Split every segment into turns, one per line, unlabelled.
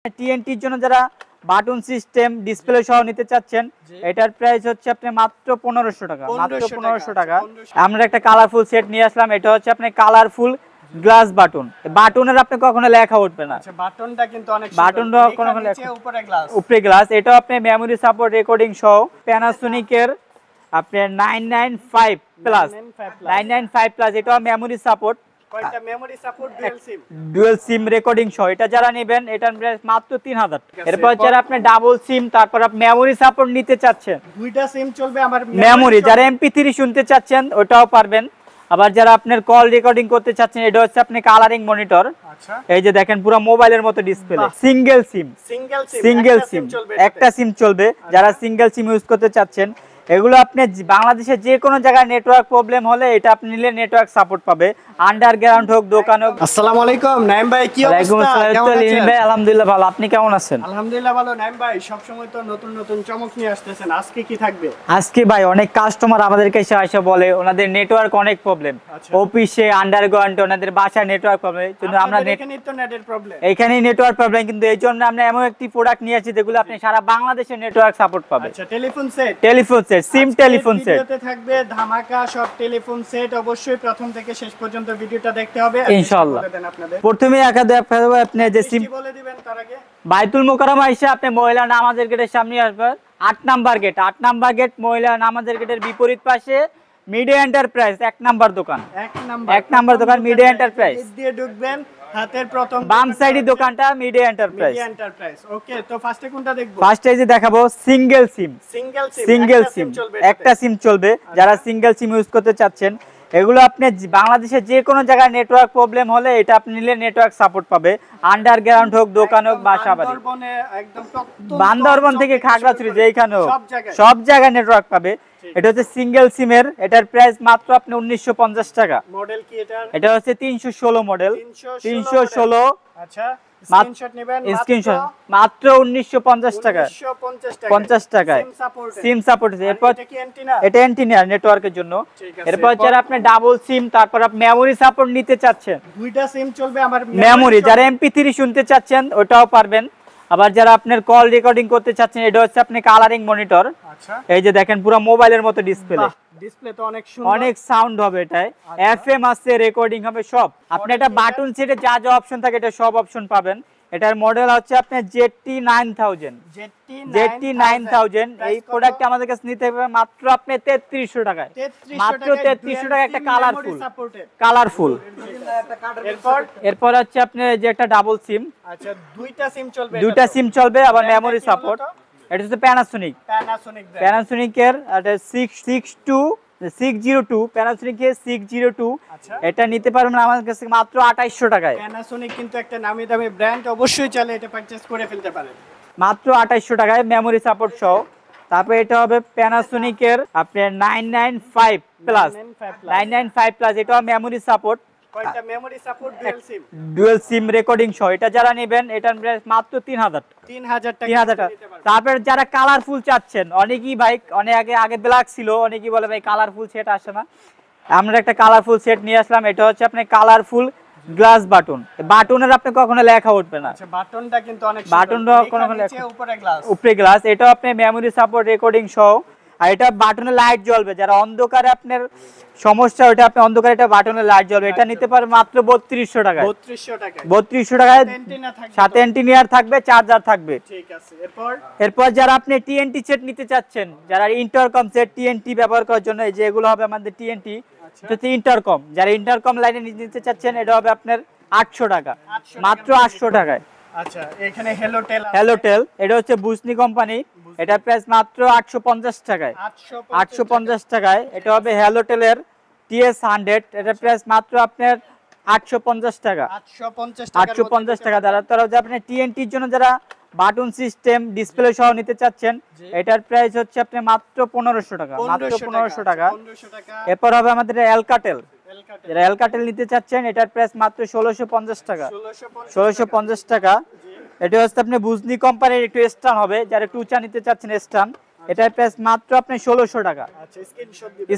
টিএনটির জন্য যারা button system display সহ নিতে চাচ্ছেন, এটার প্রাইস হচ্ছে আপনি মাত্র 1500 টাকা। মাত্র 1500 টাকা। আমরা একটা কালারফুল সেট নিয়ে আসলাম। এটা হচ্ছে আপনি কালারফুল গ্লাস বাটন। বাটনের আপনি কখনো লেখা উঠবে না।
আচ্ছা, বাটনটা কিন্তু অনেক সুন্দর।
বাটনটা কখনো লেখা
উপরে গ্লাস।
উপরে গ্লাস। এটা আপনি মেমরি সাপোর্ট রেকর্ডিং সহ প্যানাসোনিকের আপনার 995 প্লাস 995 প্লাস এটা মেমরি সাপোর্ট।
কয়টা memory support
dual SIM recording সহ এটা যারা নেবেন এটার প্রাইস মাত্র 3000। এরপর যারা আপনি ডাবল সিম তারপর আপনি মেমরি সাপোর্ট নিতে চাচ্ছেন,
দুইটা সিম চলবে আমার
মেমরি যারা MP3 শুনতে চাচ্ছেন ওটাও পারবেন। আবার যারা আপনার কল রেকর্ডিং করতে চাচ্ছেন, এটা হচ্ছে আপনি কালারিং মনিটর।
আচ্ছা,
এই যে দেখেন পুরো মোবাইলের মতো ডিসপ্লে। সিঙ্গেল সিম একটা সিম চলবে। যারা সিঙ্গেল সিম ইউজ করতে চাচ্ছেন, এগুলো আপনি বাংলাদেশে যে কোনো জায়গায় নেটওয়ার্ক প্রবলেম হলে এটা আপনি নিলে নেটওয়ার্ক সাপোর্ট পাবে। আন্ডারগ্রাউন্ড হোক, দোকান হোক।
আসসালামু আলাইকুম নাইম ভাই, কি অবস্থা?
কেমন আছেন ভাই? আলহামদুলিল্লাহ ভালো। আপনি কেমন আছেন?
আলহামদুলিল্লাহ ভালো। নাইম ভাই সব সময় তো নতুন নতুন চমক নিয়ে আসতেছেন, আজকে কি থাকবে?
আজকে ভাই অনেক কাস্টমার আমাদের কাছে এসে বলে ওনাদের নেটওয়ার্ক অনেক প্রবলেম, অফিসে আন্ডারগ্রাউন্ডে ওনাদের বাসায় নেটওয়ার্ক প্রবলেম। কিন্তু আমরা
এখানেই তো নেটের প্রবলেম,
এখানেই নেটওয়ার্ক প্রবলেম। কিন্তু এই জন্য আমরা এমন একটি প্রোডাক্ট নিয়ে আসি যেগুলো আপনি সারা বাংলাদেশে নেটওয়ার্ক সাপোর্ট পাবে।
আচ্ছা, টেলিফোন সেট
সিম টেলিফোন সেট
ভিডিওতে থাকবে ধামাকা সব টেলিফোন সেট। অবশ্যই প্রথম থেকে শেষ পর্যন্ত ভিডিওটা দেখতে হবে
ইনশাআল্লাহ। প্রথমে আপনি যে সিম
বলে দিবেন, তার আগে
বাইতুল মোকাররমা এসে আপনি মহিলা নামাজের গেটের সামনে আসবেন। 8 নাম্বার গেট, 8 নাম্বার গেট মহিলা নামাজের গেটের বিপরীত পাশে মিডিয়া এন্টারপ্রাইজ 1 নাম্বার দোকান। 1 নাম্বার দোকান মিডিয়া এন্টারপ্রাইজ
দিয়ে ঢুকবেন, হাতের প্রথম
বাম সাইডে দোকানটা মিডিয়া এন্টারপ্রাইজ।
ওকে, তো ফার্স্টে কোনটা দেখব?
ফার্স্টে যে দেখাবো সিঙ্গেল সিম। একটা সিম চলবে। যারা সিঙ্গেল সিম ইউজ করতে চাচ্ছেন, এগুলো আপনি বাংলাদেশে যে কোনো জায়গায় নেটওয়ার্ক প্রবলেম হলে এটা আপনি নিলে নেটওয়ার্ক সাপোর্ট পাবে। আন্ডারগ্রাউন্ড হোক, দোকান হোক, বাসাবাড়ি, বান্দরবন থেকে খাগড়াছড়ি যেখানে হোক সব জায়গায় নেটওয়ার্ক পাবে। এটা হচ্ছে সিঙ্গেল সিমের। এটার প্রাইস মাত্র আপনি 1950 টাকা।
মডেল কি এটা?
এটা হচ্ছে 316 মডেল। 316।
আচ্ছা, স্ক্রিনশট নেবেন
স্ক্রিনশট মাত্র 1950 টাকা। 50 টাকায় সিম সাপোর্ট। এরপর
এটা কি অ্যান্টেনা?
এটা অ্যান্টেনা নেটওয়ার্কের জন্য। এরপর যারা আপনি ডাবল সিম তারপর আপনি মেমরি সাপোর্ট নিতে চাচ্ছেন,
দুইটা সিম চলবে আমার
মেমরি যারা MP3 শুনতে চাচ্ছেন ওটাও পারবেন। আবার যারা আপনার কল রেকর্ডিং করতে চাচ্ছেন, এটা হচ্ছে আপনি কালারিং মনিটর।
আচ্ছা,
এই যে দেখেন পুরো মোবাইলের মতো ডিসপ্লে।
ডিসপ্লে তো অনেক সুন্দর,
অনেক সাউন্ড হবে এটায়। FM আছে, রেকর্ডিং হবে সব। আপনি একটা বাটন সেটে যা যা অপশন থাকে এটা সব অপশন পাবেন। এটার মডেল হচ্ছে আপনার ZT9000। এই প্রোডাক্টটা আমাদের কাছে নিতে হবে মাত্র আপনি 3300 টাকায়। মাত্র 3300 টাকা একটা কালারফুল। এরপর হচ্ছে আপনি যে একটা ডাবল সিম।
আচ্ছা,
দুইটা সিম চলবে আবার মেমরি সাপোর্ট। এটা হচ্ছে প্যানাসোনিকের 602 প্যানাসোনিকের 602। এটা নিতে পারবেন আমাদের কাছে মাত্র 2800 টাকায়।
প্যানাসোনিক কিন্তু একটা নামি দামি ব্র্যান্ড, অবশ্যই চাইলে এটা পারচেজ করে ফেলতে পারেন
মাত্র 2800 টাকায় মেমরি সাপোর্ট সহ। তারপর এটা হবে প্যানাসোনিকের আপনার 995 প্লাস 995 প্লাস। এটাও মেমরি সাপোর্ট।
কয়টা memory support?
Dual SIM recording সহ এটা যারা নেবেন এটার প্রাইস মাত্র 3000 টাকা। তারপর যারা কালারফুল চাচ্ছেন, অনেকেই ভাই অনেক আগে ব্ল্যাক ছিল, অনেকেই বলে ভাই কালারফুল সেট আসে না। আমরা একটা কালারফুল সেট নিয়ে আসলাম। এটা হচ্ছে আপনি কালারফুল গ্লাস বাটন। বাটনের আপনি কখনো লেখা উঠবে না।
আচ্ছা, বাটনটা কিন্তু অনেক সুন্দর,
বাটনটা কখনো লেখা
উপরে
গ্লাস। এটা আপনি মেমরি সাপোর্ট রেকর্ডিং সহ। আর এটা বাটনে লাইট জ্বলবে। যারা অন্ধকারে আপনার সমস্যা ওটা আপনি অন্ধকারে এটা বাটনে লাইট জ্বলবে। এটা নিতে পারবেন মাত্র 3200 টাকায়। 3200 টাকায় সাথে অ্যান্টিনিয়ার থাকবে, চার্জার থাকবে।
ঠিক আছে।
এরপর যারা আপনি TNT সেট নিতে চাচ্ছেন, যারা ইন্টারকম সেট TNT ব্যবহার করার জন্য, এই যে এগুলো হবে আমাদের TNT। এটা হচ্ছে ইন্টারকম। যারা ইন্টারকম লাইনে নিতে চাচ্ছেন, এটা হবে আপনার 800 টাকা। মাত্র 800 টাকায়।
আচ্ছা, এখানে
হেলোটেল এটা হচ্ছে বুসনি কোম্পানি। এটা প্রাইস মাত্র 850 টাকায়। 850 টাকায়। এটা হবে হেলোটেলের TS100। এটা প্রাইস মাত্র আপনার 850 টাকা। 850 টাকা। তারা আপনি TNTর জন্য যারা বাটন সিস্টেম ডিসপ্লে সহ নিতে চাচ্ছেন, এটার প্রাইস হচ্ছে আপনি মাত্র 1500 টাকা। মাত্র 1500 টাকা। এরপর হবে আমাদের এলকাটেল। যারা এলকাটেল নিতে চাচ্ছেন, এটার প্রাইস মাত্র 1650 টাকা। 1650 টাকা। এটা হচ্ছে আপনি বুজনি কোম্পানির একটু স্টান হবে। যারা একটু উঁচা নিতে চাচ্ছেন স্টান, এটার প্রাইস মাত্র আপনি 1600 টাকা।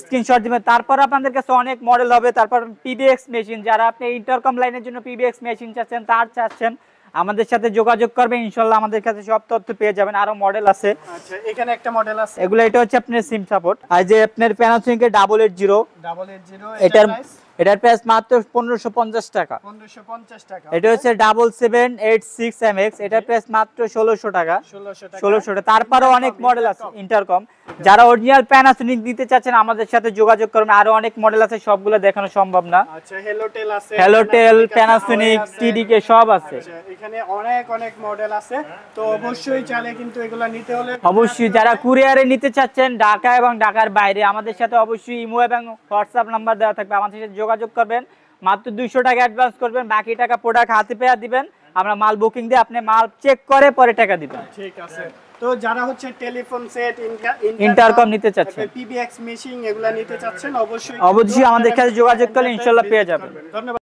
স্ক্রিনশট দিবেন। তারপর আপনাদের কাছে অনেক মডেল হবে। তারপর PBX মেশিন, যারা আপনি ইন্টারকম লাইনের জন্য PBX মেশিন চাচ্ছেন, তার চাচ্ছেন, আমাদের সাথে যোগাযোগ করবেন, ইনশাল্লাহ আমাদের কাছে সব তথ্য পেয়ে যাবেন। আরো মডেল আছে,
আচ্ছা এখানে একটা মডেল আছে
এগুলো এটা হচ্ছে আপনার সিম সাপোর্ট। আর যে আপনার প্যানাসোনিক এর 880,
880
এটার প্রাইস মাত্র 1550 টাকা।
1550 টাকা।
এটা হচ্ছে 7786MX, এটার প্রাইস মাত্র 1600 টাকা। 1600 টাকা। তারপরও অনেক মডেল আছে ইন্টারকম। যারা অরিজিনাল প্যানাসোনিক নিতে চাচ্ছেন আমাদের সাথে যোগাযোগ করবেন। আরো অনেক মডেল আছে, সবগুলো দেখানো সম্ভব না।
আচ্ছা হেলোটেল আছে,
হেলোটেল, প্যানাসোনিক, টিডিকে সব আছে।
আচ্ছা এখানে অনেক মডেল আছে, তো অবশ্যই চাইলে কিন্তু এগুলা নিতে হলে
অবশ্যই যারা কুরিয়ারে নিতে চাচ্ছেন ঢাকা এবং ঢাকার বাইরে, আমাদের সাথে অবশ্যই ইমো এবং হোয়াটসঅ্যাপ নাম্বার দেওয়া থাকবে, আমাদের সাথে যোগাযোগ করবেন। মাত্র 200 টাকা অ্যাডভান্স করবেন, বাকি টাকা প্রোডাক্ট হাতে পেয়ে দিবেন। আমরা মাল বুকিং দিয়ে আপনি মাল চেক করে পরে টাকা দিবেন।
ঠিক আছে। তো যারা হচ্ছে টেলিফোন সেট,
ইন্টারকম নিতে চাচ্ছেন,
পিবিএক্স মেশিং এগুলা নিতে চাচ্ছেন, অবশ্যই
আমাদের কাছে যোগাযোগ করলে ইনশাআল্লাহ পেয়ে যাবেন।
ধন্যবাদ।